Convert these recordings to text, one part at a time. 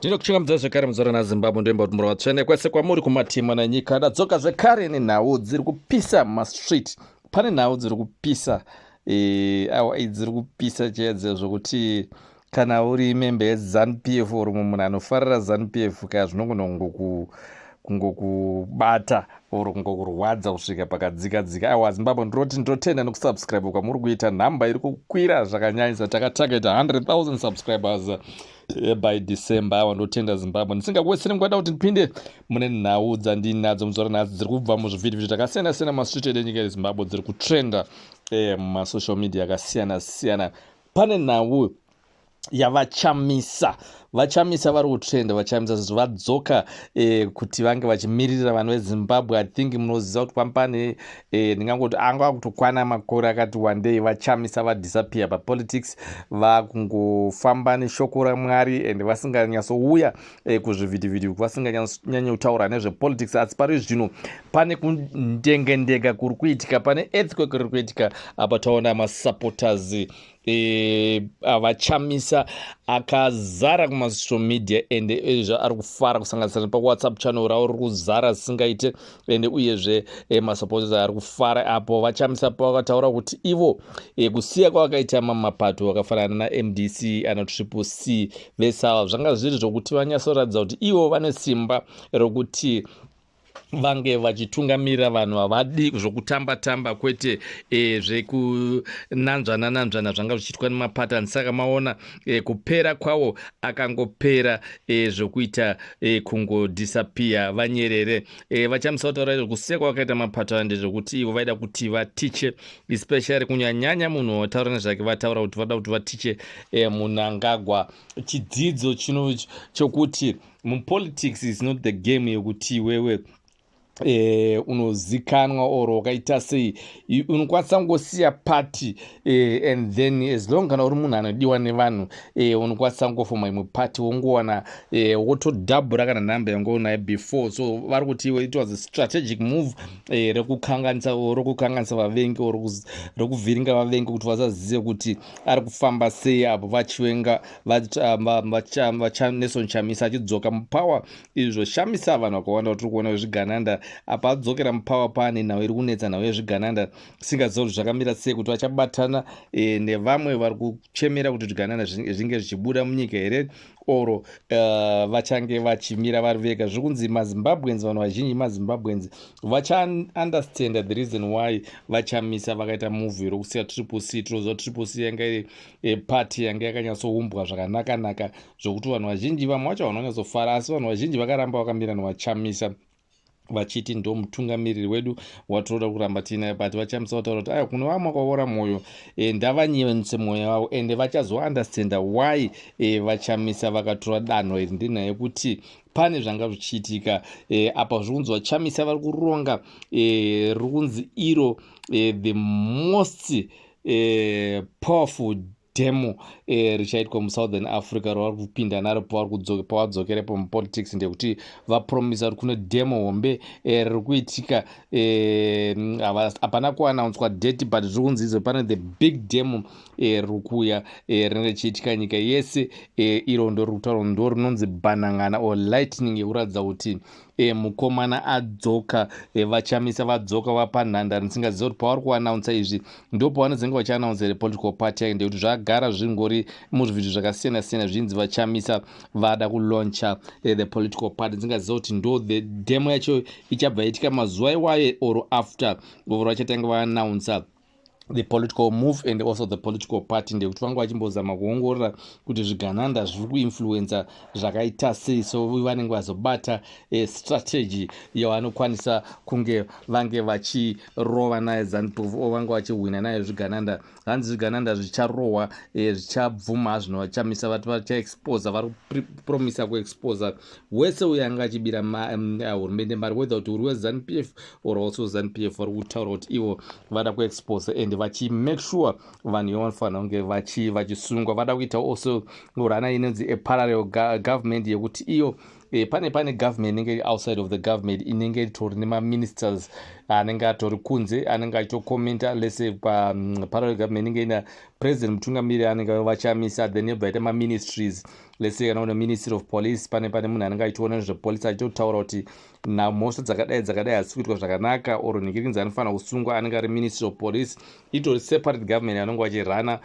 Ndinokuchingamidza zvekare muzoro naZimbabwe ndoimba kuti murova tsvene kwese kwamuri kumatimu nenyika ndadzoka zvekare nenhau dziri kupisa mumastreet. Pane nhau dziri kupisa awa dziri kupisa chaedze zvokuti kana uri membe yeZANU-PF uri munhu anofarira ZANU-PF kaya kungokubata uri kungokurwadza kusvika pakadzika-dzika. Aiwa Zimbabwe ndinotenda nekusubscribe kwamuri kuita. Nhamba iri kukwira zvakanyanyisa. Takatageta 100,000 subscribers by December. Aiwa ndotenda Zimbabwe. Ndisingakuweseri ngwada kuti ndipinde mune nhau dzandinadzo muzoro nhasi dziri kubva muzvivhidhivhidho takasiyana-siyana mumastreet enyika yeZimbabwe dziri kutrenda mumasocial media akasiyana-siyana. Pane nhau yavachamisa vari kutrenda. Vachamisa zvinhu vadzoka kuti vange vachimirira vanhu veZimbabwe. I think munoziva kuti pane ndingangoti anga kutokwana makore akati wandei vachamisa vadisappear papolitics, vakungofamba neshoko raMwari and vasinganyatsouya kuzvivhidhivhidho, vasinganyanya kutaura nezvepolitics. Asi pari zvino pane kundengendeka kuri kuitika, pane earthquake iri kuitika apa taona masupporters avachamisa akazara kumasocial media and ari kufara kusanganisira pawhatsapp channel ravo riri kuzara zisingaite and uyezve masupporters ari kufara apo vachamisa pavakataura kuti ivo kusiya kwavakaita mapato akafanana naMDC ana Triple C vese ava zvanga zviri zvokuti vanyatsoratidza kuti ivo vane simba rokuti vange vachitungamirira vanhu havadi zvokutamba-tamba kwete zvekunanzvana-nanzvana zvanga zvichiitwa nemapatani. Saka maona kupera kwavo akangopera zvokuita kungodisappear vanyerere. Vachamisa kutaura kusiya kwavakaita mapatani ndezvokuti ivo vaida kuti vatiche, especially kunyanyanya munhu wataura nezvake vataura kuti vada kuti vatiche Mnangagwa chidzidzo chokuti mupolitics is not the game yokuti wewe unozikanwa oro wakaita sei unokwanisa kungosiya party and then as long kana uri munhu anodiwa nevanhu unokwanisa kungofoma imwe party wongowana wotodhabhura kana nhamba yangounayo before. So vari kuti iwe it was a strategic move rokukanganisa vavengi rokuvhiringa vavengi kuti vasazive kuti ari kufamba sei apo vachiwenga Nelson Chamisa achidzoka mupower. Izvo shamisa vanhu vakawanda tiri kuona vezvigananda apa adzokera mupower pane nhau iri kunetsa, nhau yezvigananda. Singaziva kuti zvakamira sei, kuti vachabatana nevamwe vari kuchemera kuti zvigananda zvinge zvichibuda munyika here oro vachange vachimira vari vega. Zviri kunzi maZimbabweans, vanhu vazhinji maZimbabweans vachaunderstand the reason why vachamisa vakaita movie rokusiya Triple C. Tinoziva Triple C yanga iri party yanga yakanyatsoumbwa zvakanaka zvokuti vanhu vazhinji vamwe vacho vanhu vanyatsofara, asi vanhu vazhinji vakaramba vakamira nevachamisa vachiti ndo mutungamiriri wedu watinoda kuramba tiinaye. But vachamisa kutaura kuti aya kuno vamwe vakaora mwoyo ndavanyevenise mwoyo wavo and vachazounderstanda why vachamisa vakatora danho iri ndenhaya yekuti pane zvanga zvichiitika apa zviri kunzi vachamisa vari kuronga riri kunzi iro the most powerful demo richaitwa muSouthern Africa ravari kupinda naro pavadzokerepo mupolitics, ndekuti vapromisa kuti kune demo hombe riri kuitika. Hapana kuanaunswa date but zviri kunzi izvo pane the big demo riri kuuya rinenge richiitika nyika yese. Iro ndo riri kutaurwa ndo rinonzi banang'ana or lightning yekuratidza kuti mukomana adzoka, vachamisa vadzoka vapanhandare. Ndisingaziva kuti pavari kuanaunsa izvi ndo pavanozenge vachianaunsa political party yake, ndekuti zvagara zvingori muzvivhidhio zvakasiyana-siyana zvinzi vachamisa vada kulauncha the political party. Ndisingaziva kuti ndo the demo yacho ichabva itika mazuva iwayo or after oro vachatanga vaanaunsa the political move and also the political party, ndekuti vanga vachimbozama kuongorora kuti zvigananda zviri kuinfluensa zvakaita sei. So vanenge vazobata strategy yavanokwanisa kunge vange vachirova naye ZANU-PF o vange vachihwina naye zvigananda. Hanzi zvigananda zvicharohwa zvichabvuma zvino vachamisa vati vachaexposa, vari kupromisa kuexposa wese uyo anga achibira hurumende mari, whether kuti uri weZANU-PF or also ZANU-PF vari kutaura kuti ivo vada kuexposa and vachimake sure vanhu ivanofanira kunge vachisungwa. Vada kuita also rana inonzi parallel government yekuti iyo pane government inenge iri outside of the government inenge itori nemaministers anenge atori kunze anenge achitokomenta lese parallel government inenge ina president mutungamiri anenge vachamisa, then yobva ita maministries lese kana una ministry of police pane munhu anenge achitoona nezvepolice achitotaura kuti namhosva dzakadai hasi kuitwa zvakanaka or nhikirinzi anofanira kusungwa anenge ari ministry of police. Itori separate government anenge vachirana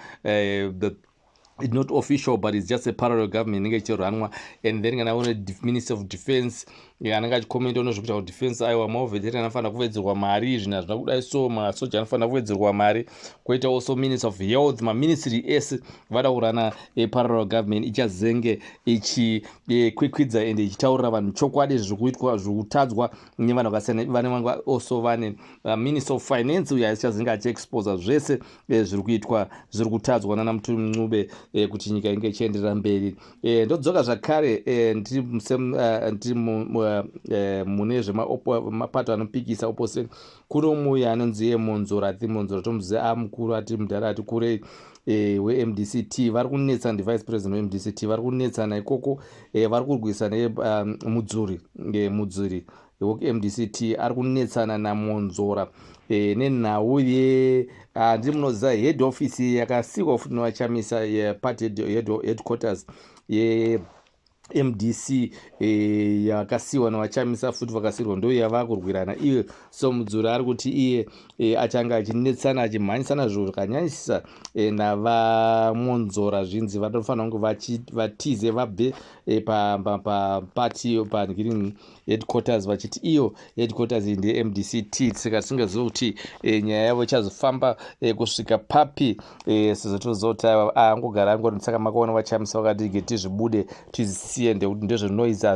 it's not official but it's just a parallel government inenge ichiranwa. And then kana una minister of defense anenge achikomenta unozvikuita kuti defense aiwa maoveteran anofanira kuvedzerwa mari, zvinhu hazvina kudai so masoja anofanira kuvedzerwa mari. Koita also minister of health, maministry ese vada kurana parallel government ichazenge ichikwikwidza ende ichitaurira vanhu chokwadi zviri kuitwa zviri kutadzwa nevanhu vakasiyana. Vanenge also vane minister of finance uyo asichazenge achiexposa zvese zviri kuitwa zviri kutadzwa nana Mutumi Ncube kuti nyika inge ichienderera mberi. Ndodzoka zvakare ndiri mune zvemapato anopikisa opposite. Kuno muya anonzi Monzora, Monzora tomuziva amukuru ati mudhara ati kurei weMDCT vari kunetsana ndivice president weMDCT vari kunetsana ikoko, vari kurwisana mudzuri weMDCT ari kunetsana naMonzora nenhau ndiri munoziva head office yakasikwa futi nevachamisa yeparty headquarters MDC yakasiwa nevachamisa futi vakasirwa ndo yava kurwirana iye. So Mudzuri ari kuti iye achanga achinetsana achimhanyisana zvinhu zvakanyanyisisa navaMonzora zvinzi vanofanira kunge vatize vabve papati panhikirini headquarters vachiti iyo headquarters iyi ndeMDCT. Saka tisingazivi kuti nyaya yavo ichazofamba kusvika papi sezvo toziva kuti angogara angori. Saka makaona vachamisa vakati getizvibude tizisiye ndezvenoise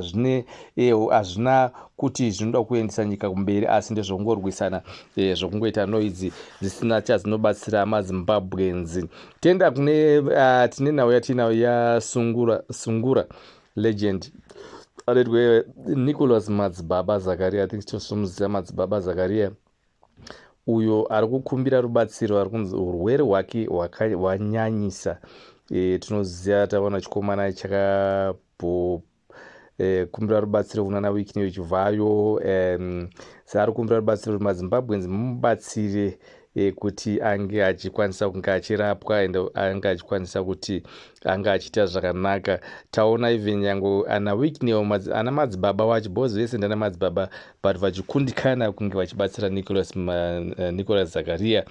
hazvina kuti zvinoda kuendesa nyika kumberi asi ndezvongorwisana zvokungoita noidzi dzisina chazinobatsira maZimbabwenzi. Tenda tine nhau yatinayo yaSungura legend aletwe Nicholas Madzibaba Zakaria. I think tosomuziva Madzibaba Zakaria uyo ari kukumbira rubatsiro, ari kunzi urwere hwake hwanyanyisa. Tinoziva taona chikomana kumbira rubatsiro kunana Weeknews Chivayo. Ari kumbira rubatsiro kuti maZimbabwenzi mumubatsire kuti ange achikwanisa kunge achirapwa ende ange achikwanisa kuti ange achiita zvakanaka. Taona even yango ana Weeknews ana madzibaba wacho both vese ndana madzibaba but vachikundikana kunge vachibatsira Nicholas Zakaria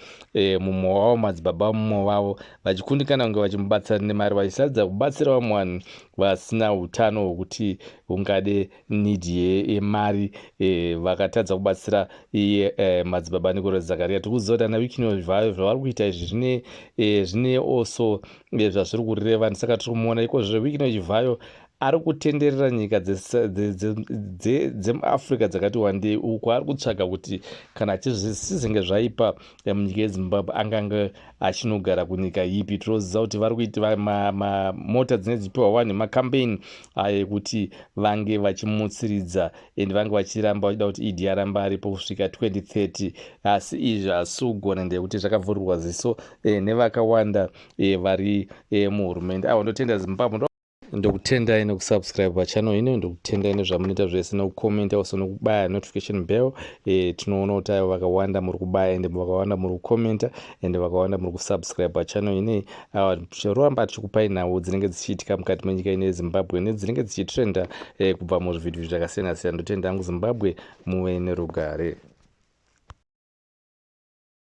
mumwe wavo madzibaba mumwe wavo vachikundikana kunge vachimubatsira nemari vachisadza kubatsira vamwe vanhu vasina utano hwokuti ungade nidhi yemari vakatadza kubatsira iye madzibaba Nicholas Zakaria. Tikuziva kuti ana Weeknews zvavari kuita izvi zvine also zvazviri kureva. Saka tiri kumuona ikozvo Weeknews Chivayo ari kutenderera nyika dzemuAfrica dzakati wandei uko ari kutsvaga kuti kana sizenge zvaipa munyika yeZimbabwe angange achinogara kunyika ipi. Tinoziva kuti vari kuita mota dzinenge dzichipiwa vanhu nemakampeini ekuti vange vachimutsiridza ende vange vachiramba vachida kuti Idi aramba aripo kusvika 2030 asi izvi hazisi kugona ndekuti zvakavhurirwa ziso nevakawanda vari muhurumende. Ndotenda Zimbabwe ndokutendai nekusubscribe pachannel ino, ndokutendai nezvamunoita zvese nekukomenta also nekubaya notification bell. Tinoona kuti avo vakawanda muri kubaya ende vakawanda muri kukomenta ende vakawanda muri kusubscribe pachannel ino. Tichiramba tichikupai nhau dzinenge dzichiitika mukati menyika ino yeZimbabwe nedzinenge dzichitrenda kubva muzvividhio zvakasiyana siyana. Ndotenda hangu Zimbabwe muve nerugare.